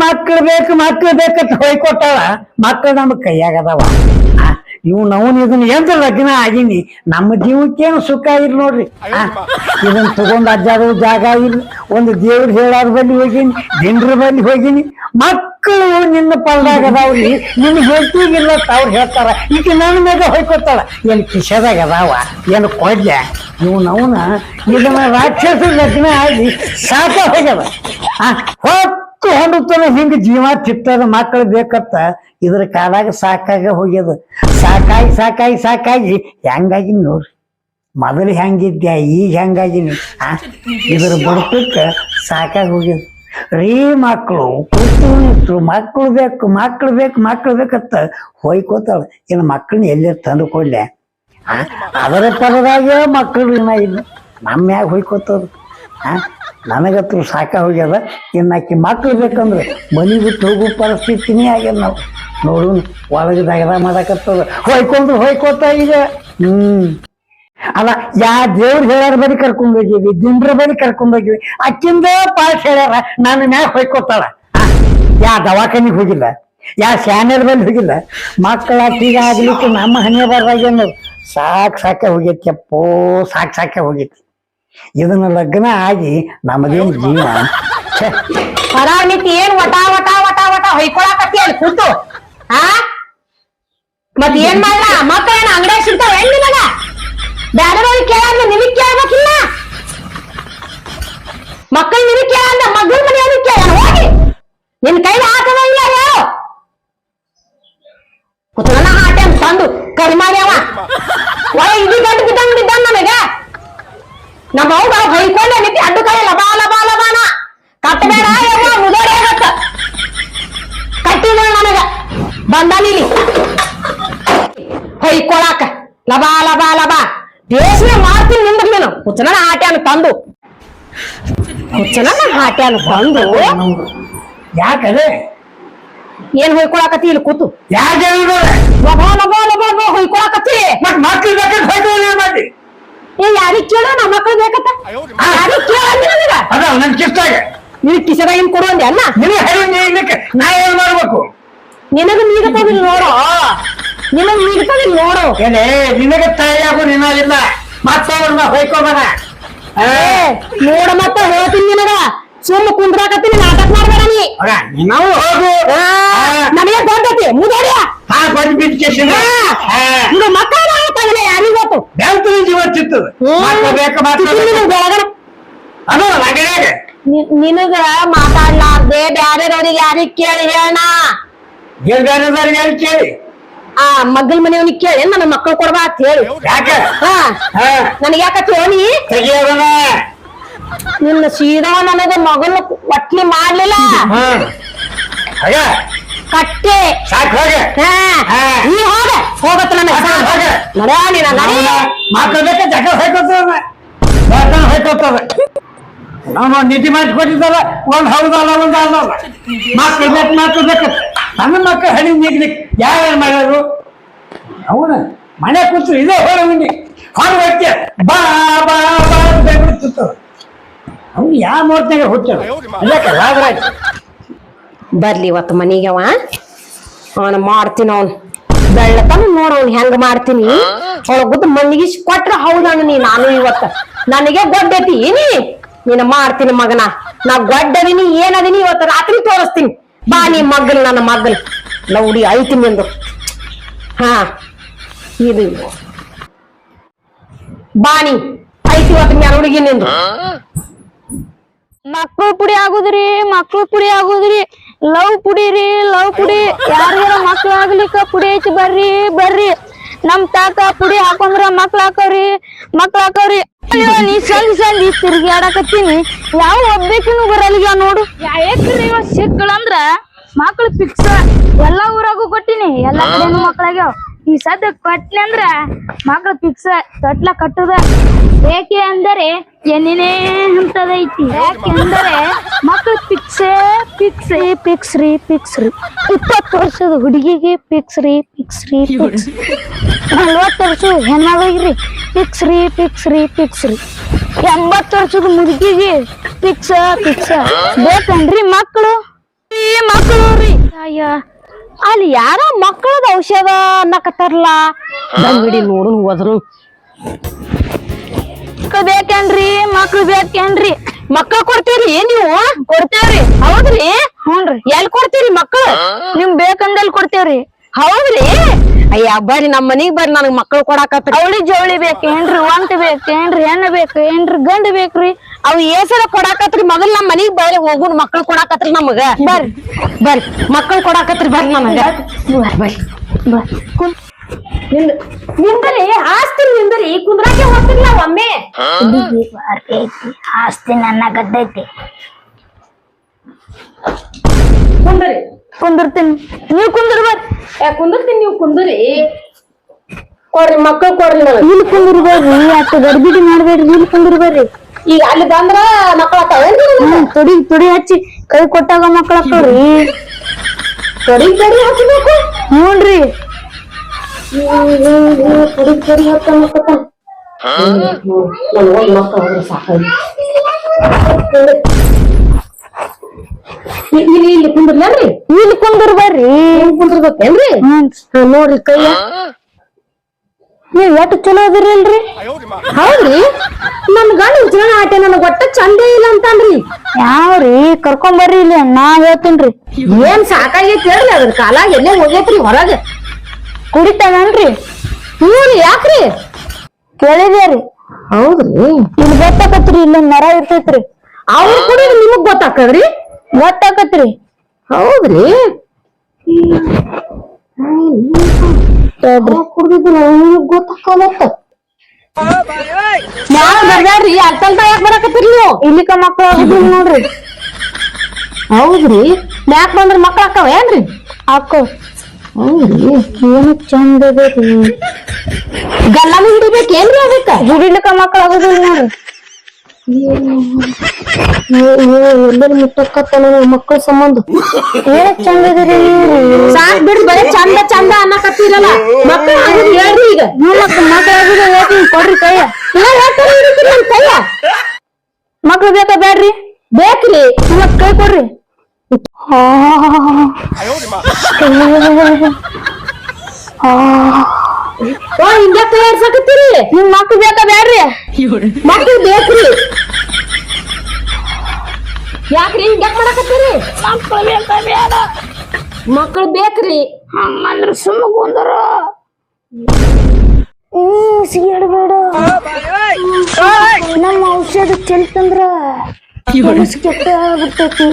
ಮಕ್ಳು ಬೇಕಂತ ಹೊಯ್ಕೊಟ್ಟಾಳ. ಮಕ್ಳು ನಮ್ ಕೈಯಾಗದಾವ. ಇವ್ ನವನ್ ಇದನ್ನ ಎಂತ ಲಗ್ನ ಆಗಿನಿ, ನಮ್ಮ ಜೀವಕ್ಕೇನು ಸುಖ ಇಲ್ಲ ನೋಡ್ರಿ. ಇದನ್ನ ತಗೊಂಡ್ ಅಜ್ಜಾರು ಜಾಗ ಇಲ್ಲ. ಒಂದು ದೇವ್ರ ಹೇಳಾರ ಬಲ್ಲಿ ಹೋಗಿನಿ, ಜನರ ಬಲ್ಲಿ ಹೋಗಿನಿ. ಮಕ್ಕಳು ನಿನ್ನ ಪಲ್ದಾಗದಾವ್ರಿ, ನಿನ್ ಹೇಳ್ತಿಗಿಲ್ಲ ಅವ್ರು ಹೇಳ್ತಾರ. ಈಗ ನನ್ನ ಮ್ಯಾಗ ಹೊಯ್ಕೊತಾಳ. ಏನ್ ಕಿಶದಾಗ ಅದಾವ, ಏನು ಕೊಡ್ಲ? ಇವ್ ನವನ ಇದನ್ನ ರಾಕ್ಷಸ ಲಗ್ನ ಆಗಿ ಸಾಕ ಹೋಗ್ಯದ. ಹೊತ್ತು ಹೊಂಡುತ್ತಾನೆ ಹಿಂಗ ಜೀವ ತಿತ್ತದ. ಮಕ್ಕಳು ಬೇಕತ್ತ ಇದ್ರ ಕಾಲಾಗ ಸಾಕಾಗ ಹೋಗ್ಯದ. ಸಾಕಾಗಿ ಹೆಂಗಾಗಿ ನೋಡ್ರಿ. ಮೊದಲು ಹೆಂಗಿದ್ಯ, ಈಗ ಹೆಂಗಾಗಿನಿ. ಇದ್ರ ಬದುಕಕ್ಕ ಸಾಕಾಗಿ ಹೋಗ್ಯದ ರೀ. ಮಕ್ಕಳು ಮಕ್ಕಳು ಬೇಕತ್ತ ಹೊಯ್ಕೋತಾಳ. ಇನ್ನು ಮಕ್ಕಳನ್ನ ಎಲ್ಲಿ ತಂದು ಕೊಡ್ಲೆ? ಅದರ ಪರದಾಗ ಮಕ್ಕಳು ಇಲ್ಲ, ನಮ್ಮ ಮ್ಯಾಗ ಹೊಯ್ಕೋತವ್ರು. ನನಗತ್ರ ಸಾಕ ಹೋಗ್ಯದ. ಇನ್ನಾಕಿ ಮಕ್ಳು ಬೇಕಂದ್ರೆ ಮನಿ ಬಿಟ್ಟು ಹೋಗೋ ಪರಿಸ್ಥಿತಿನೇ ಆಗ್ಯದ. ನಾವು ನೋಡು ಒಳಗೆ ದಗದ ಮಾಡಕತ್ತದ. ಹೊಯ್ಕೋತ ಈಗ. ಅಲ್ಲ, ದೇವ್ರ ಹೇಳ್ಯಾರ ಬರೀ ಕರ್ಕೊಂಡ್ ಹೋಗಿವಿ, ದಿಂಡ್ರ ಬರೀ ಕರ್ಕೊಂಡ್ ಹೋಗಿವಿ. ಅಕ್ಕಿಂದ ಪಾಠ ಹೇಳ್ಯಾರ, ನನ್ನ ಮ್ಯಾಗ ಹೊಯ್ಕೋತಾಳ. ದವಾಖಾನಿಗೆ ಹೋಗಿಲ್ಲ, ಸ್ಯಾನರ್ ಬಲ್ಲಿ ಹೋಗಿಲ್ಲ. ಮಕ್ಕಳ ಅಕ್ಕಿಗೆ ಆಗ್ಲಿಕ್ಕೆ ನಮ್ಮ ಹಣೆ ಬರ್ದಾಗೇನು ಸಾಕೆ ಹೋಗೈತಿ. ಅಪ್ಪೋ ಸಾಕೆ ಹೋಗೈತಿ. ಇದನ್ನ ಲಗ್ನ ಆಗಿ ನಮ್ಮದೇನ್ ಜೀವ. ಪರಾಮಿತಿ ಏನ್ ವಟ ಹೊಯ್ಕೊಳಕತ್ತಿ ಅಲ್ಲಿ ಕೂತು. ಮತ್ ಏನ್ ಮಾಡ್ಲಾ? ಮಕ್ಕಳೇನ ಅಂಗಡಿಯಾಗ ಸಿಗ್ತಾವ ಹೆಣ್ ನಿನಗ? ಬ್ಯಾರೆದವ್ರಿಗೆ ಕೇಳಂದ್ರೆ ನಿನಗ್ ಕೇಳ್ಬೇಕಿಲ್ಲ. ಮಕ್ಕಳು ನಿನಗ್ ಕೇಳಂದ್ರೆ ಮಗಳ ಮನೆಯವ್ರಿಗೆ ಕೇಳ. ಹೋಗಿ ನಿನ್ ಕೈಲಿ ಹಾಕದ ಇಲ್ಲ ಹೇಳು. ಕುತನ ಹಾಟೆ ತಂದು ಕಡಿಮಾಡ್ಯಾವ. ಒಳಗೆ ಇಡೀ ಗಂಟು ಬಿದ್ದಂಗಿದ್ದ ನನಗ. ನಮ್ಮ ಅವ್ಗ ಹೊಯ್ಕೊಂಡೆ ನಿಂತಿ ಅಡ್ಡು ಕೈ ಲಬಾನ ಕಟ್ಟಬೇಡ ಮುದೋಡಿ ಆಗತ್ತ. ಕಟ್ಟಿದ ನನಗ ಬಂದಾನಿಲಿ ಹೊಯ್ಕೊಳಾಕ ಲಬಾ ಬೇಸಿಗೆ ಮಾಡ್ತೀನಿ ನಿಂದ್ರ ನೀನು. ಹುಚ್ಚನ ಹಾಟ್ಯಾನ ತಂದು ಯಾಕದೆ ಏನ್ ಹೊಯ್ಕೊಳಕತ್ತಿ ಇಲ್ಲಿ ಕೂತು? ಯಾಕೆ ಹೊಯ್ಕೊಳಕತ್ತಿ? ಮಕ್ಳು ಬೇಕಂತ ಹೊಯ್ಕೊಳ್ಳಿ ಮಾಡಿ. ಯಾರಿಗ್ ಕೇಳೋ? ನಮ್ಮ ಮಕ್ಳು ಬೇಕತ್ತ ಯಾರಿಗ್ ಕೇಳ? ಅದ ನನ್ ಕಿಸ್ತಾಗ ನೀನ್ ಕಿಸದ ಏನ್ ಕೊಡು ಅಂದೆ ಅಲ್ಲ? ನಾ ಏನ್ ಮಾಡ್ಬೇಕು? ನಿನಗ ನೀಗತದಿಲ್ ನೋಡು, ನೋಡು. ನಿನಗ ತಾಯಿಯಾಗು ನಿನ್ನಾಗಿಲ್ಲ. ಮತ್ತವ್ರನ್ನ ಹೊಯ್ಕೋಬೇಡ. ನೋಡ ಮತ್ತ ಹೇಳ್ತೀನಿ ನಿನಗ. ಸುಮ್ಮ ಕುಂದ್ರಾಕತ್ತೀನಿ, ನಾಟಕ ಮಾಡ್ಬೇಡ ನೀ. ನಾವು ಹೋಗು. ನನಗೆ ಗೊತ್ತೈತಿ ಮುದೋಡಿಯ ಮಕ್ಕಳ ಯಾರಿಗ ಗೊತ್ತು? ಬ್ಯಾಂಕ್ ಜೀವ ಚಿತ್ತದ ನಿನಗ ಮಾತಾಡ್ಲಾರ್ದೆ ಬ್ಯಾರೆದವ್ರಿಗೆ ಯಾರಿಗ್ ಕೇಳಿ ಹೇಳ. ಕೇಳಿ ಮಗ್ಗಲ್ ಮನೆಯವನಿಗೆ ಕೇಳಿ ನನ್ನ ಮಕ್ಕಳು ಕೊಡ್ಬಾ ಅಂತ ಹೇಳಿ. ನನಗೆ ಯಾಕತ್ ಹೇಳಿ? ನಿನ್ನ ಸೀದಾ ನನಗ ಮಗನ ಒಟ್ಲಿ ಮಾಡ್ಲಿಲ್ಲ. ಕಟ್ಟೆ ನೀ ಹೋಗತ್ತ ನಾನು ನಿಧಿ ಮಾಡಿಸ್ಕೊಟ್ಟಿದ್ದಾರ. ಒಂದ್ ಹೌದಲ್ಲ ಒಂದ್ ಅಲ್ಲ. ಮಕ್ಳು ಬೇಕತ್ತ. ನನ್ನ ಮಕ್ಕಳು ಹಳಿ ನೀಗ್ಲಿಕ್ಕೆ ಯಾರು ಮಾಡ್ಯಾರು? ಅವನ ಮನೆ ಕೂತು ಇದೇ ಹೊರಗಿನಿ ಹೊರಗೆ ಬಾ ಬಿಡ್ತಿರ್ತಾವ. ಅವ್ನು ಯಾವ ಮೂರ್ತಿನಾಗ ಹುಟ್ಟಾರ? ಬರ್ಲಿ ಇವತ್ತು ಮನೆಗೆ ಅವನ ಮಾಡ್ತೀನಿ. ಅವನು ಬೆಳ್ಳತನ ನೋಡ ಅವ್ನು ಹೆಂಗ ಮಾಡ್ತೀನಿ. ಒಳಗುದ್ದು ಮಣ್ಣಿಗೆ ಕೊಟ್ರ ಹೌದಣ್ಣ ನೀ. ನಾನು ಇವತ್ತ ನನಗೆ ಗೊಡ್ಡೈತಿ ನೀನ ಮಾಡ್ತೀನಿ ಮಗನ. ನಾ ಗೊಡ್ಡದೀನಿ ಏನದೀನಿ ಇವತ್ತು ರಾತ್ರಿ ತೋರಿಸ್ತೀನಿ. ಬಾ ನೀ ಮಗ್ಗಲ್, ನನ್ನ ಮಗ್ಗಲ್ ಲೌಡಿ ಐತಿ ನಿಂದು. ಇದು ಬಾನಿ ಐತಿ ಇವತ್ತು ಮೆರವಣಿಗೆ ನಿಂದು. ಮಕ್ಕಳು ಪುಡಿ ಆಗುದ್ರಿ ಲವ್ ಪುಡಿ ಯಾರಿಗಾರ ಮಕ್ಳು ಆಗ್ಲಿಕ್ಕ ಪುಡಿ ಐತಿ. ಬರ್ರಿ ನಮ್ ತಾತ ಪುಡಿ ಹಾಕೊಂಡ್ರ ಮಕ್ಳು ಹಾಕವ್ರಿ. ನೀ ಸಂದ್ ತಿರ್ಗಾಡಕತ್ತೀನಿ. ಯಾವ ಒಬ್ಬೇಕಿನೂ ಬರಲಿಗ ನೋಡು. ಯಾಕ್ರಿ ಸಿಕ್ಕಳಂದ್ರ ಮಕ್ಳು ಫಿಕ್ಸ್. ಎಲ್ಲಾ ಊರಾಗೂ ಕೊಟ್ಟಿನಿ, ಎಲ್ಲಾ ಕಡೆನೂ ಮಕ್ಳಾಗ್ಯಾವ. ಈ ಸದ್ಯ ಕೊಟ್ನಿ ಅಂದ್ರ ಮಕ್ಳು ಫಿಕ್ಸ್. ತೊಟ್ಲ ಕಟ್ಟುದ ಏಕೆ ಅಂದರೆ ಎನ್ನೇನೇ ಅಂತದೈತಿ. ಯಾಕೆಂದರೆ ಮಕ್ಳು ಫಿಕ್ಸ್ 20 ವರ್ಷದ ಹುಡುಗಿಗೆ ಫಿಕ್ಸ್ 40 ವರ್ಷದ ಹೆಣ್ಮಗಳಿಗ್ರಿ ಫಿಕ್ಸ್ 80 ವರ್ಷದ ಮುದುಕಿಗೆ ಫಿಕ್ಸ್ ಬೇಕನ್ರಿ ಮಕ್ಕಳು? ಮಕ್ಕಳು ರೀ ಅಯ್ಯ ಅಲ್ಲಿ ಯಾರ ಮಕ್ಕಳದ ಔಷಧ ಅನ್ನಕತ್ತಾರಲ್ಲ ಬಂದ್ಬಿಡಿ ನೋಡು ಹೋದ್ರು ಬೇಕೇನ್ರಿ ಮಕ್ಳು ಬೇಕೇನ್ರಿ ಮಕ್ಕಳು ಕೊಡ್ತೀರಿ ನೀವು ಕೊಡ್ತೇವ್ರಿ ಹೌದ್ರಿ ಹ್ಞೂನ್ರಿ ಎಲ್ ಕೊಡ್ತೀರಿ ಮಕ್ಕಳು ನಿಮ್ ಬೇಕಂದಲ್ಲಿ ಕೊಡ್ತೇವ್ರಿ ಹೌದ್ರಿ ಅಯ್ಯ ಬರ್ರಿ ನಮ್ ಮನಿಗ್ ಬರ್ರಿ ನನಗ್ ಮಕ್ಕಳು ಕೊಡಾಕತ್ರಿ ಅವಳಿ ಜವಳಿ ಬೇಕೇನ್ರಿ ಒಂಟ ಬೇಕೇನ್ರಿ ಹೆಣ್ಣು ಬೇಕೇನ್ರಿ ಗಂಡ ಬೇಕ್ರಿ ಅವ್ ಏಸರ ಕೊಡಾಕತ್ರಿ ಮೊದಲ್ ನಮ್ ಮನಿಗ್ ಬರ್ರಿ ಹೋಗುನ್ ಮಕ್ಕಳು ಕೊಡಾಕತ್ರಿ ನಮಗ ಬರ್ರಿ ಬರ್ರಿ ಮಕ್ಕಳು ಕೊಡಾಕತ್ರಿ ಬರ್ರಿ ನಮಗ ಬರ್ರಿ ನಿಂದ್ರಿ ಆಸ್ತಿ ನಿಂದ್ರಿ ಕುಂದ್ರಾಕೆ ಹೋಗ್ತಿರ್ಲ ಒಮ್ಮೆ ಆಸ್ತಿ ನನ್ನ ಗದ್ದೈತಿ ಕುಂದ್ರಿ ಕುಂದಿರ್ತೀನಿ ನೀವ್ ಕುಂದ್ರ ಬರ್ರಿ ಕುಂದಿರ್ತೀನಿ ನೀವು ಕುಂದ್ರಿ ಕೊಡ್ರಿ ಮಕ್ಕಳು ಕೊಡ್ರಿ ನನಗೆ ಇಲ್ಲಿ ಕುಂದ್ರ ಬರ್ರಿ ಅಷ್ಟು ಗಡ್ಬಿಡಿ ಮಾಡ್ಬೇಡ್ರಿ ಇಲ್ಲಿ ಕುಂದ್ರ ಬರ್ರಿ ಈಗ ಅಲ್ಲಿ ಬಂದ್ರ ಮಕ್ಕಳ ತುಡಿ ಹಚ್ಚಿ ಕೈ ಕೊಟ್ಟಾಗ ಮಕ್ಳ ಹಾಕೋರಿ ತೊಡಿ ಹಚ್ಚಬೇಕು ಹ್ಞೂನ್ರಿ ತೊಡಿ ಹತ್ತ ಮಕ್ಕಳ ಮಕ್ಕಳು ಸಾಕಾಗಿ ಇಲ್ಲಿ ಕುಂದ್ರಲ್ರಿ ಇಲ್ಲಿ ಕುಂದ್ರ ಬರ್ರಿ ಕುಂದ್ರಬೇಕೇನ್ರಿ ನೋಡ್ರಿ ಕೈಯ ನೀವ್ ಎಷ್ಟು ಚಲೋ ಅದಿರಿ ಅಲ್ರಿ ಹೌದ್ರಿ ನನ್ ಗಂಡ ಜೀವನ ಆಟೆ ನನಗ್ ಒಟ್ಟ ಚಂದೇ ಇಲ್ಲ ಅಂತನ್ರಿ ಯಾವ್ರಿ ಕರ್ಕೊಂಡ್ ಬರ್ರಿ ಇಲ್ಲಿ ನಾ ಹೇಳ್ತೀನ್ರಿ ಏನ್ ಸಾಕಾಗೈತಿ ಹೇಳ್ರಿ ಅದ್ರ ಕಾಲಾಗ ಎಲ್ಲೇ ಹೋಗೈತ್ರಿ ಹೊರಗ ಕುಡಿತಾಗನ್ರಿ ಹ್ಞೂರಿ ಯಾಕ್ರಿ ಕೇಳಿದೇರಿ ಹೌದ್ರಿ ಇಲ್ಲಿ ಗೊತ್ತಾಕತ್ರಿ ಇಲ್ಲಿ ನರ ಇರ್ತೈತ್ರಿ ಅವ್ರ ಕೂಡ ನಿಮಗ್ ಗೊತ್ತಾಕದ್ರಿ ಗೊತ್ತಾಕತ್ರಿ ಹೌದ್ರಿ ಕುಡ್ದಿದ್ದು ನಿಮಗ್ ಗೊತ್ತಾಕಲತ್ತ ಯಾರು ಬರ್ಬ್ಯಾಡ್ರಿ ಅಲ್ತಲ್ದ ಯಾಕೆ ಬರಾಕತ್ತೀರಿ ನೀವು ಇಲ್ಲಿಕ ಮಕ್ಳು ಆಗುದಿಲ್ಲ ನೋಡ್ರಿ ಹೌದ್ರಿ ಯಾಕೆ ಬಂದ್ರ ಮಕ್ಳ ಅಕ್ಕವ ಏನ್ರಿ ಅಕ್ಕೋ ಹೌದ್ರಿ ಏನು ಚಂದ ಅದೇರಿ ಗಲ್ಲನು ಹಿಡಿಬೇಕೇನ್ರಿ ಅದಕ್ಕ ಹಿಡಿಲಿಕ್ಕ ಮಕ್ಳು ಆಗುದಿಲ್ಲ ನೋಡ್ರಿ ಎಲ್ಲರೂ ಮುಟ್ಟಕ್ಕತ್ತಾನ ಮಕ್ಕಳ ಸಂಬಂಧ ಏನ್ ಚಂದ ಅದಿರಿ ಸಾಕ್ ಬಿಡ್ರಿ ಬರೀ ಚಂದ ಚಂದ ಅನ್ನಕತ್ತೀರಲ್ಲ ಮಕ್ಕಳು ಆಗುದ್ ಹೇಳ್ರಿ ಈಗ ಮಕ್ಳು ಆಗುದಿಲ್ಲ ಹೇಳ್ತೀನಿ ಕೊಡ್ರಿ ಕೈಯ ಕೈಯ ಮಕ್ಳು ಬೇಕಾ ಬ್ಯಾಡ್ರಿ ಬೇಕ್ರಿ ಮತ್ ಕೈ ಕೊಡ್ರಿ ಹಿಂಗ ಕೈ ಆಡ್ಸಕತ್ತೀರಿ ನಿಮ್ ಮಕ್ಳು ಬೇಕಾ ಬ್ಯಾಡ್ರಿ ಮಕ್ಳು ಬೇಕ್ರಿ ಯಾಕ್ರಿ ಹಿಂಗ ಮಾಡಕತ್ತೀರಿ ಮಕ್ಳು ಬೇಕಾ ಬ್ಯಾಡ ಮಕ್ಳು ಬೇಕ್ರಿ ಹಂಗಂದ್ರ ಸುಮ್ಮ ಕುಂದ್ರ ಸಿಗಡ್ಬೇಡ ನಮ್ಮ ಔಷಧ ಚೆಲ್ತಂದ್ರ ಕೆಟ್ಟ ಆಗ್ಬಿಡ್ತೈತಿ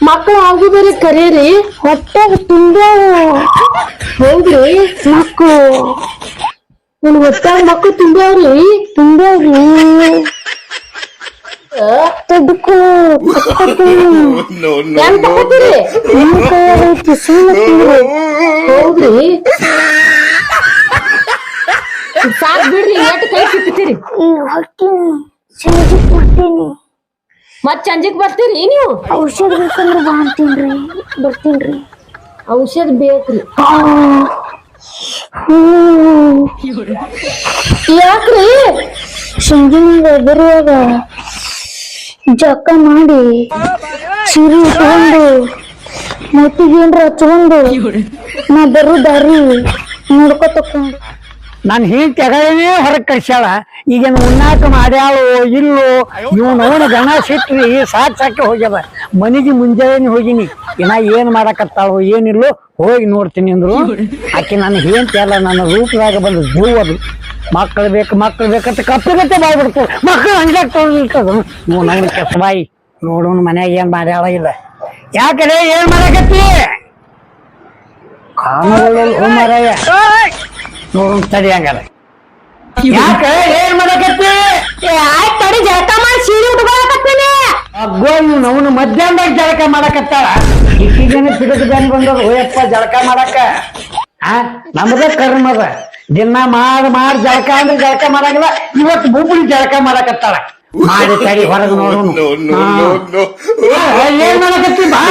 ಮಕ್ಳು ಆಗುದ್ರಿ ಕರೀರಿ ಹೊಟ್ಟೆಗೆ ತುಂಬ್ಯಾವು ಹೌದ್ರಿ ಮಕ್ಳು ನನ್ ಹೊಟ್ಟಾಗ ಮಕ್ಳು ತುಂಬ್ಯಾವ್ರಿ ತಡ್ಕೋ ಹೆಂಗ್ ತಗೋತೀರಿ ನಿಮ್ ಕೈಯಾಗೈತಿ ಸುಮ್ಮನೆ ತಿಂದ್ರಿ ಹೌದ್ರಿ ಸಾಕ್ ಬಿಡ್ರಿ ಏಟ್ ಕೈ ಸಿಕ್ತೀರಿ ಈಗ ಹೊರ್ತೀನಿ ಸಂಜೆ ಕೊಡ್ತೀನಿ ಮತ್ ಸಂಜೆಗ್ ಬರ್ತೀರಿ ನೀವು ಔಷಧ ಬೇಕಂದ್ರ ಬಾ ಅಂತೀನ್ರಿ ಬರ್ತೀನ್ರಿ ಔಷಧ ಬೇಕ್ರಿ ಯಾಕ್ರಿ ಸಂಜಿನಾಗ ಬರುವಾಗ ಜಕ್ಕ ಮಾಡಿ ಸೀರೆ ಉಟ್ಕೊಂಡು ಮತ್ತಿಗೆ ಏನ್ರ ಹಚ್ಕೊಂಡು ನಾ ಬರೋ ದಾರಿ ನೋಡ್ಕೊತಕೊಂಡು ನಾನು ಹಿಂಗ್ ತೆಗನೇ ಹೊರಗೆ ಕಳ್ಸ್ಯಾಳ ಈಗೇನು ಉಣ್ಣಾಕ ಮಾಡ್ಯಾಳು ಇಲ್ಲೋ ಇವನವನ ಗಣ ಸಿಟ್ರಿ ಸಾಕಿ ಹೋಗ್ಯದ ಮನೆಗೆ ಮುಂಜಾನೆ ಹೋಗಿನಿ ಇನ್ನ ಏನ್ ಮಾಡಕತ್ತಾಳು ಏನಿಲ್ಲೋ ಹೋಗಿ ನೋಡ್ತೀನಿ ಅಂದ್ರು ಆಕೆ ನನಗೆ ಹೇಳ್ತಿಯಲ್ಲ ನನ್ನ ರೂಪದಾಗ ಬಂದು ಜೀವದು ಮಕ್ಕಳು ಬೇಕಂತ ಕಪ್ಪಗತ್ತೆ ಬಾಯ್ಬಿಡ್ತು ಮಕ್ಕಳು ಹಂಗೆ ತೊಗೊಂಡಿರ್ತದ ನೀವು ನನ್ನ ಕೆಸ ಬಾಯಿ ನೋಡೋಣ ಮನ್ಯಾಗ ಏನ್ ಮಾಡ್ಯಾಳ ಇಲ್ಲ ಯಾಕಡೆ ಏನ್ ಮಾಡಕತ್ತಿ ಕಾಮಗಳು ಮಾರಾಯ ನೋಡೋಣ ತಡಿ ಹಂಗಾರ ಯಾಕ ಏನ್ ಮಾಡಕತ್ತಿ ಆಯ್ತ್ ತಡಿ ಜಳಕ ಮಾಡಿ ಸೀರೆ ಉಟ್ಕೊಳಕತ್ತೀನಿ ಅಗ್ಗೋ ಇವ್ನು ಅವನು ಮಧ್ಯಾಹ್ನದಾಗ ಜಳಕ ಮಾಡಕತ್ತಾಳ ಇಕ್ಕಿಗೇನೆ ಪಿಡದ ಬ್ಯಾನ್ ಬಂದದ ಹೋಯಪ್ಪ ಜಳಕ ಮಾಡಕ ನಮ್ದ ಕರ್ಮದ ದಿನ ಮಾಡಿ ಜಳಕ ಅಂದ್ರೆ ಜಳಕ ಮಾಡಂಗಿಲ್ಲ ಇವತ್ತು ಬುಬ್ಬುಳಿ ಜಳಕ ಮಾಡಕತ್ತಾಳ ಮಾಡಿ ತಡಿ ಹೊರಗೆ ನೋಡೋಣ ಏನ್ ಮಾಡಕತ್ತಿ ಬಾ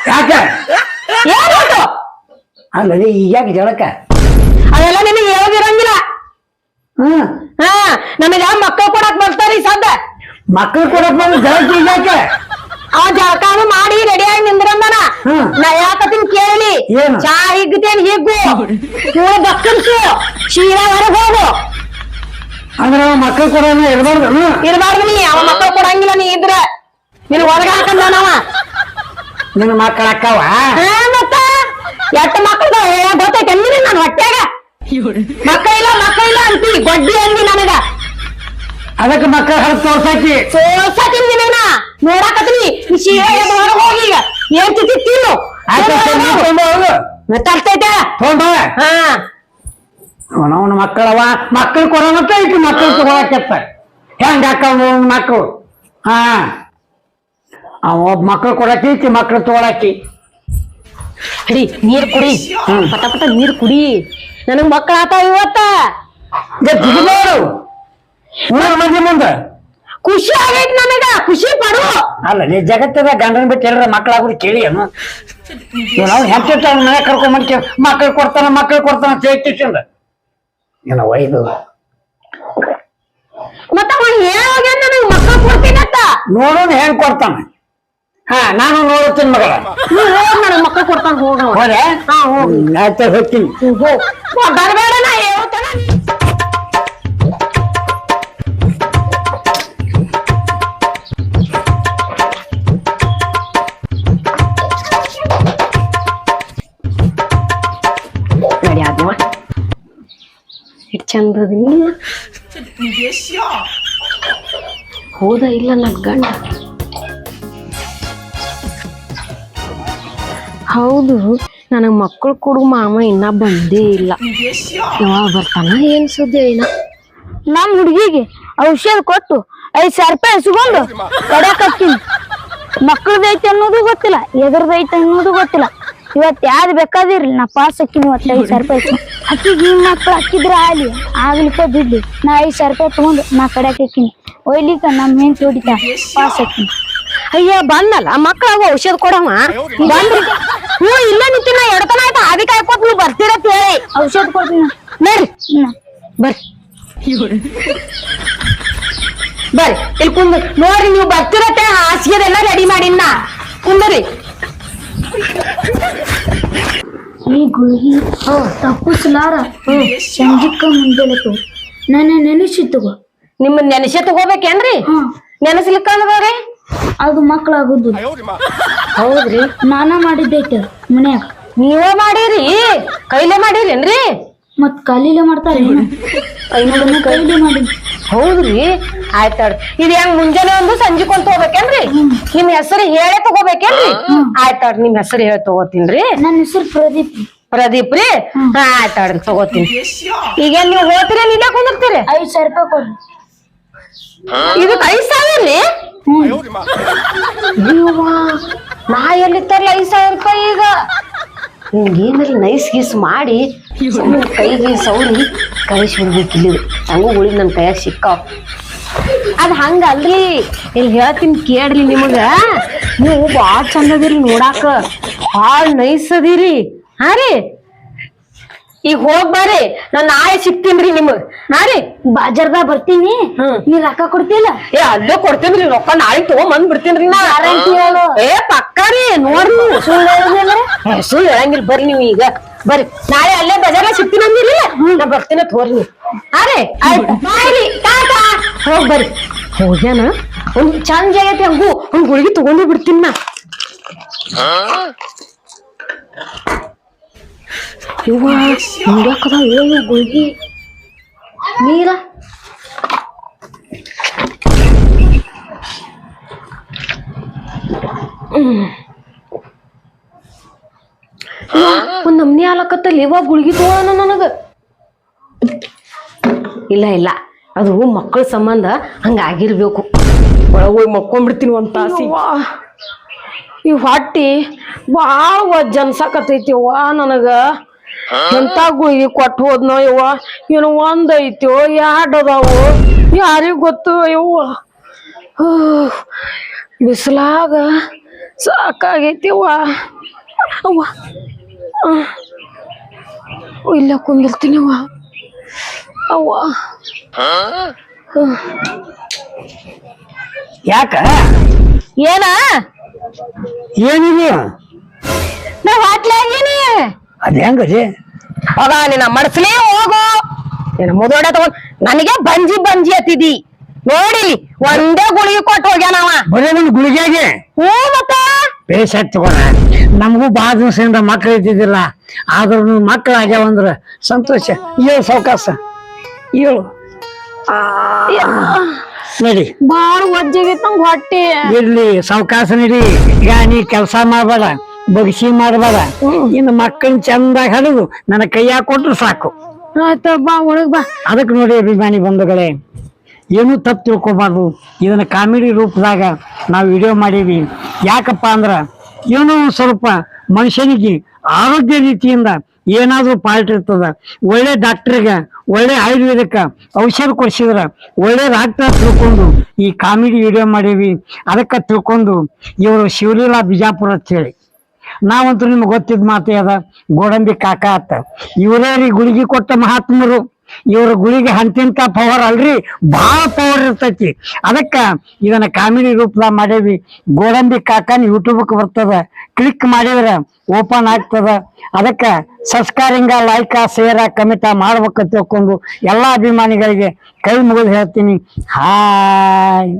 ಯಾಕ ಅಲ್ಲದೆ ಈಗ ಜಳಕ ಅದೆಲ್ಲ ನಿನಗೆ ಹೇಳೋದಿರಂಗಿಲ್ಲ ಹ್ಮ್ ನಮಗ ಮಕ್ಕಳು ಕೂಡ ಮಕ್ಳು ಕೊಡಕ್ ಬಂದು ಜಳಕಿ ಇಲ್ಲಕ್ಕೆ ಅವ ಜಳಕಾನು ಮಾಡಿ ರೆಡಿಯಾಗಿ ನಿಂದ್ರಂದನ ಹ್ಮ್. ನಾ ಯಾಕತ್ತಿನ ಕೇಳಿ ಏನು? ಚಾ ಹಿಗ್ತೇನ್ ಹಿಗ್ಗು ಇವ್ರು ಬಕ್ಕನ್ಸು ಶೀರಾ ಹೊರಗ್ ಹೋಗು ಅಂದ್ರೆ ಮಕ್ಳು ಕೊಡೋಣ ಇರ್ಬಾರ್ದು ಇರ್ಬಾರ್ದು ನೀ ಅವ ಮಕ್ಕಳು ಕೊಡಂಗಿಲ್ಲ ನೀ ಇದ್ರ ನಿನ್ ಹೊರಗ ಹಾಕಂದಾನವ ನಿನ್ನ ಮಕ್ಕಳ ಅಕ್ಕವ ಮತ್ತ ಎಷ್ಟ ಮಕ್ಕಳು ಗೊತ್ತೈತೆ ಅಂದಿನಿ ನಾನು ಹೊಟ್ಯಾಗ ಮಕ್ಕಳಿಲ್ಲ ಅಂತಿ ಗೊಡ್ಡಿ ಅಂದಿ ನನಗ ಅದಕ್ಕೆ ಮಕ್ಕಳ ಹರಿದು ತೋರ್ಸಾಕಿ ಸೋಸತಿನಿ ನಿನ್ನ ನೋಡಾಕತ್ತೀನಿ ನೀ ಶೀರಾ ಎದ್ದು ಹೊರಗ್ ಹೋಗಿ ಈಗ ಏನ್ ತಿನ್ನು ತರ್ತೈತೆ ತಗೊಂಡ ಹಾ ಅವನವನ ಮಕ್ಕಳವ ಮಕ್ಕಳು ಕೊಡೋಣತ್ತ ಈಕಿ ಮಕ್ಕಳು ತಗೊಳಕತ್ತ ಹೆಂಗ ಅಕ್ಕ ಮಕ್ಕಳು ಹಾ ಅವ ಒಬ್ಬ ಮಕ್ಕಳು ಕೊಡಾಕಿ ಈಕಿ ಮಕ್ಕಳು ತಗೊಳಕಿ ಹಿಡಿ ನೀರ್ ಕುಡಿ ಪಟ ಪಟ ನೀರ್ ಕುಡಿ ನನಗ್ ಮಕ್ಕಳ ಆತಾವ ಇವತ್ತ ಜಿಗಿದೋರು ಊರ ಮಂದಿ ಮುಂದ ಖುಷಿ ಆಗೈತಿ ನನಗ ಖುಷಿ ಪಡು ಅಲ್ಲ ನೀ ಜಗತ್ತದ ಗಂಡನ ಬಿಟ್ಟು ಎಲ್ಲರ ಮಕ್ಕಳಾಗುದು ಕೇಳಿ ಅನು ನಾವು ಹೆಂತ ಮನೆ ಕರ್ಕೊಂಡ್ ಮಕ್ಕಳು ಕೊಡ್ತಾನ ಚೇಟಿಸಿಂದ ಏನ ಒಯ್ದು ಮತ್ತ ಅವ ಹೇಳೋಗ್ಯಾನ ನನಗ್ ಮಕ್ಕಳು ಕೊಡ್ತೀನತ್ತ ನೋಡೋಣ ಹೆಂಗ್ ಕೊಡ್ತಾನ ಹಾ ನಾನು ನೋಡುತ್ತೀನಿ ಮಗಳ ನೀ ಹೋಗ್ ನನಗ್ ಮಕ್ಕಳು ಕೊಡ್ತಾನ ಹೋಗ ಹೋದೆ ಹಾ ಹೋಗಿ ಆಯ್ತು ಹೋಗ್ತೀನಿ ಬರಬೇಡ ನಾ ಹೇಳ್ತಾನ ರೆಡಿ ಆದ್ವ ಎಷ್ಟು ಚಂದದ ಹೋದ ಇಲ್ಲ ನನ್ ಗಂಡ ಹೌದು ನನಗ್ ಮಕ್ಕಳು ಕೊಡು ಮಾಮ ಇನ್ನ ಬಂದೇ ಇಲ್ಲ ಯಾವಾಗ ಬರ್ತಾನ ಏನ್ ಸುದ್ದಿ ಏನ ನಮ್ ಹುಡುಗಿಗೆ ಔಷಧ ಕೊಟ್ಟು 5,000 ರೂಪಾಯಿ ಇಸ್ಕೊಂಡು ಕಡ್ಯಾಕ್ ಹಾಕ್ತೀನಿ ಮಕ್ಕಳದೈತೆ ಅನ್ನೋದು ಗೊತ್ತಿಲ್ಲ ಎದ್ರದೈತೆ ಅನ್ನೋದು ಗೊತ್ತಿಲ್ಲ ಇವತ್ತು ಯಾವ್ದು ಬೇಕಾದಿರ್ಲಿ ನಾ ಪಾಸ್ ಹಾಕಿನಿ ಇವತ್ತು 5,000 ರೂಪಾಯಿ ಅಕ್ಕಿಗೆ ಈ ಮಕ್ಳು ಹಾಕಿದ್ರೆ ಆಗ್ಲಿಕ್ಕ ದುಡ್ಡು ನಾ 5,000 ರೂಪಾಯಿ ತಗೊಂಡು ನಾ ಕಡ್ಯಾಕ್ ಹಾಕಿನಿ ಒಯ್ಲಿಕ್ಕ ನಮ್ಮ ಹೆಂಡ್ತಿ ಹೊಡಿತಾ ಪಾಸ್ ಹಾಕಿನಿ ಅಯ್ಯ ಬಂದಲ್ಲ ಮಕ್ಕಳಾಗ ಔಷಧ ಕೊಡವ ಬಂದ್ರಿ ಹ್ಞೂ ಇಲ್ಲ ನಿಂತಿನ ಎಡತನ ಆಯ್ತಾ ಅದಕ್ಕೆ ಹಾಕೋತ್ ನೀವು ಬರ್ತೀರತ್ ಹೇಳಿ ಔಷಧ ಕೊಡ್ತೀನಿ ನೋಡ್ರಿ ಬರ್ರಿ ಬರ್ರಿ ಇಲ್ಲಿ ಕುಂದ್ ನೋಡ್ರಿ ನೀವು ಬರ್ತಿರತ್ತೆ ಹಾಸಿಗೆದೆಲ್ಲ ರೆಡಿ ಮಾಡಿನ ಕುಂದ್ರಿ ಈ ಗುಳಿಗೆ ತಪ್ಪಿಸಲಾರ ಸಂಜಿಕ್ಕ ಮುಂಜಾನೆ ನನ್ನ ನೆನೆಸಿ ತಗೋ ನಿಮ್ಮನ್ನ ನೆನೆಸೆ ತಗೋಬೇಕೇನ್ರಿ ನೆನೆಸ್ಲಿಕ್ಕಂದ್ರಿ ಅದು ಮಕ್ಕಳಾಗುದು ಹೌದ್ರಿ ನಾನ ಮಾಡಿದ್ದೈತೆ ಮನ್ಯಾಗ ನೀವೇ ಮಾಡಿರಿ ಕೈಲೇ ಮಾಡಿರೇನ್ರಿ ಮತ್ ಕಾಲಿಲೆ ಮಾಡ್ತಾರೆ ಕೈಲಿ ಮಾಡಿ ಹೌದ್ರಿ ಆಯ್ತಾಡ್ರಿ ಇದು ಹೆಂಗ್ ಮುಂಜಾನೆ ಒಂದು ಸಂಜಿಕೊಂತ ಹೋಗ್ಬೇಕೇನ್ರಿ ನಿಮ್ ಹೆಸರು ಹೇಳೇ ತಗೋಬೇಕೇನ್ರಿ ಆಯ್ತಾಡ್ರಿ ನಿಮ್ ಹೆಸರು ಹೇಳಿ ತಗೋತೀನ್ರಿ ನನ್ನ ಹೆಸರು ಪ್ರದೀಪ್ ಪ್ರದೀಪ್ ರೀ ಹಾ ಆಯ್ತಾಡ್ರಿ ತಗೋತೀನಿ ಈಗ ನೀವು ಹೋಗ್ತೀರಿ ಇಲ್ಲೇ ಕುಂದಿರ್ತೀರಿ 5,000 ರೂಪಾಯಿ ಕೊಡ್ರಿ ಇದಕ್ 5,000 ರೀ ನಾ ಎಲ್ಲಿತ್ತಾರಲ್ಲ 5,000 ರೂಪಾಯಿ ಈಗ ಹಿಂಗೇನಲ್ಲಿ ನೈಸ್ ಗೀಸ್ ಮಾಡಿ ಕೈಗೆ ಸೌರಿ ಕಳಿಸ್ಬಿಡ್ಬೇಕು ಇಲ್ಲಿ ಹಂಗೂ ಉಳಿದ್ ನನ್ ಕೈಯಾಗ ಸಿಕ್ಕಾವ್ ಅದ್ ಹಂಗಲ್ರಿ ಇಲ್ಲಿ ಹೇಳ್ತೀನಿ ಕೇಳ್ರಿ ನಿಮಗ ನೀವು ಬಾಳ್ ಚಂದ ಅದಿರಿ ನೋಡಾಕ ಬಾಳ್ ನೈಸ್ ಅದಿರಿ ಹಾ ರೀ ಈಗ ಹೋಗ್ ಬರ್ರಿ ನಾನ್ ನಾಳೆ ಸಿಗ್ತೀನ್ರಿ ನಿಮಗ್ ಹಾ ರೀ ಬಾಜಾರ್ದಾಗ ಬರ್ತೀನಿ ನೀ ರೊಕ್ಕ ಕೊಡ್ತಿಲ್ಲ ಏ ಅಲ್ಲೇ ಕೊಡ್ತೇನ್ರಿ ರೊಕ್ಕ ನಾಳೆ ತಗೊಂಡ್ ಬಿಡ್ತೇನ್ರಿ ನಾ ಏ ಪಕ್ಕ ರೀ ನೋಡ್ರಿ ಸುಳ್ಳು ಹೇಳಂಗಿಲ್ಲ ಬರ್ರಿ ನೀವು ಈಗ ಬರ್ರಿ ನಾಳೆ ಅಲ್ಲೇ ಬಜಾರ್ನಾಗ ಸಿಗ್ತೀನಿ ಅಂದಿರಿ ನಾ ಬರ್ತೀನಿ ತೋರಿ ನೀವು ಹಾ ರೀ ಆಯ್ತು ಬಾಯ್ರಿ ಟಾಟಾ ಹೋಗ್ ಬರ್ರಿ ಹೋಗ್ಯಾನ ಒಂದ್ ಚಂದ ಆಗೈತಿ ಹಂಗು ಒಂದ್ ಗುಳಿಗೆ ತಗೊಂಡೇ ಬಿಡ್ತೀನಿ ನಾ ಇವ್ವ ಹಿಂಗ್ಯಾಕದ ಇವ್ ಗುಳ್ಗಿ ನೀರ ಒಂದ್ ನಮ್ನಿ ಆಲಕತ್ತಲ್ಲಿ ಇವಾಗ ಗುಳ್ಗಿ ತಗೋಣ ನನಗ ಇಲ್ಲ ಇಲ್ಲ ಅದು ಮಕ್ಕಳ ಸಂಬಂಧ ಹಂಗಾಗಿರ್ಬೇಕು ಒಳಗ ಹೋಗಿ ಮಕ್ಕೊಂಡ್ಬಿಡ್ತೀನಿ ಒಂದ್ ತಾಸಿ ಈ ಹೊಟ್ಟಿ ಬಾಳ ವಜ್ಜನ್ಸಾಕತೈತಿ ಅವ್ವ ನನಗ ಎಂತ ಗುಳಿಗೆ ಕೊಟ್ಟು ಹೋದ್ನೋ ಯವ್ವ ಏನು ಒಂದ್ ಐತೋ ಎರಡ್ ಅದಾವು ಯಾರಿಗ್ ಗೊತ್ತು ಯವ್ವ ಬಿಸಿಲಾಗ ಸಾಕಾಗೈತಿ ಅವ್ವ ಅವ್ವ ಇಲ್ಲ ಕುಂದಿರ್ತೀನಿ ಅವ್ವ ಅವ್ವ ಯಾಕ ಏನ ಏನಿದೆ ನಾ ಹಾಟ್ಲೆ ಆಗೀನಿ ಅದ್ ಹೆಂಗರಿ ಹೋಗ ನಿನ್ನ ಮಡಸ್ಲೇ ಹೋಗು ನಿನ್ನ ಮುದೋಡ ತಗೊಂಡ್ ನನಗೆ ಬಂಜಿ ಬಂಜಿ ಅತ್ತಿದಿ ನೋಡಿಲಿ ಒಂದೇ ಗುಳಿಗೆ ಕೊಟ್ಟು ಹೋಗ್ಯಾನವ ಬರೀ ಒಂದು ಗುಳಿಗೆಗೆ ಹ್ಞೂ ಮತ್ತ ಬೇಸ್ ತಗೋಣ ನಮಗೂ ಬಾಳ ದಿವಸದಿಂದ ಮಕ್ಳು ಇದ್ದಿದ್ದಿಲ್ಲ ಆದ್ರೂ ಮಕ್ಳು ಆಗ್ಯಾವಂದ್ರ ಸಂತೋಷ ಏಳು ಸಾವಕಾಶ ಏಳು ನಡಿ ಬಾಳ ಒಜ್ಜಾಗೈತ್ ನಂಗ್ ಹೊಟ್ಟಿ ಇರ್ಲಿ ಸಾವಕಾಶ ನಡಿ ಈಗ ನೀ ಕೆಲಸ ಮಾಡ್ಬೇಡ ಬಗ್ಸಿ ಮಾಡ್ಬೇಡ ಇನ್ನು ಮಕ್ಕಳನ್ನ ಚಂದಾಗಿ ಹರಿದು ನನ್ನ ಕೈಯಾಗ ಕೊಟ್ರು ಸಾಕು ಆಯ್ತ ಬಾ ಒಳಗ್ ಬಾ ಅದಕ್ಕೆ ನೋಡಿ ಅಭಿಮಾನಿ ಬಂಧುಗಳೇ ಏನೂ ತಪ್ಪು ತಿಳ್ಕೊಬಾರ್ದು ಇದನ್ನ ಕಾಮಿಡಿ ರೂಪದಾಗ ನಾವು ವಿಡಿಯೋ ಮಾಡೀವಿ ಯಾಕಪ್ಪ ಅಂದ್ರ ಏನೋ ಒಂದ್ ಸ್ವಲ್ಪ ಮನುಷ್ಯನಿಗೆ ಆರೋಗ್ಯ ರೀತಿಯಿಂದ ಏನಾದ್ರೂ ಪಾಲ್ಟ್ ಇರ್ತದ ಒಳ್ಳೆ ಡಾಕ್ಟರ್ಗೆ ಒಳ್ಳೆ ಆಯುರ್ವೇದಿಕ ಔಷಧ ಕೊಡ್ಸಿದ್ರ ಒಳ್ಳೇದಾಗ್ತದ ತಿಳ್ಕೊಂಡು ಈ ಕಾಮಿಡಿ ವಿಡಿಯೋ ಮಾಡೀವಿ ಅದಕ್ಕೆ ತಿಳ್ಕೊಂಡು ಇವರು ಶಿವಲೀಲಾ ಬಿಜಾಪುರ ಅಂತ ಹೇಳಿ ನಾವಂತೂ ನಿಮ್ಗೆ ಗೊತ್ತಿದ್ ಮಾತೇ ಅದ ಗೋಡಂಬಿ ಕಾಕ ಅತ್ತ ಇವರೇ ರೀ ಗುಳಿಗೆ ಕೊಟ್ಟ ಮಹಾತ್ಮರು ಇವ್ರ ಗುಳಿಗೆ ಅಂತಿಂತ ಪವರ್ ಅಲ್ರಿ ಬಹಳ ಪವರ್ ಇರ್ತೈತಿ ಅದಕ್ಕ ಇದನ್ನ ಕಾಮಿಡಿ ರೂಪದಾಗ ಮಾಡೇವಿ ಗೋಡಂಬಿ ಕಾಕನ್ ಯೂಟ್ಯೂಬ್ಗೆ ಬರ್ತದ ಕ್ಲಿಕ್ ಮಾಡಿದ್ರ ಓಪನ್ ಆಗ್ತದ ಅದಕ್ಕ ಸಬ್ಸ್ಕ್ರೈಬಿಂಗ ಲೈಕ್ ಶೇರ್ ಕಮೆಂಟ್ ಮಾಡ್ಬೇಕಂತ ತಿಳ್ಕೊಂಡು ಎಲ್ಲಾ ಅಭಿಮಾನಿಗಳಿಗೆ ಕೈ ಮುಗಿದು ಹೇಳ್ತೀನಿ ಹಾಯ್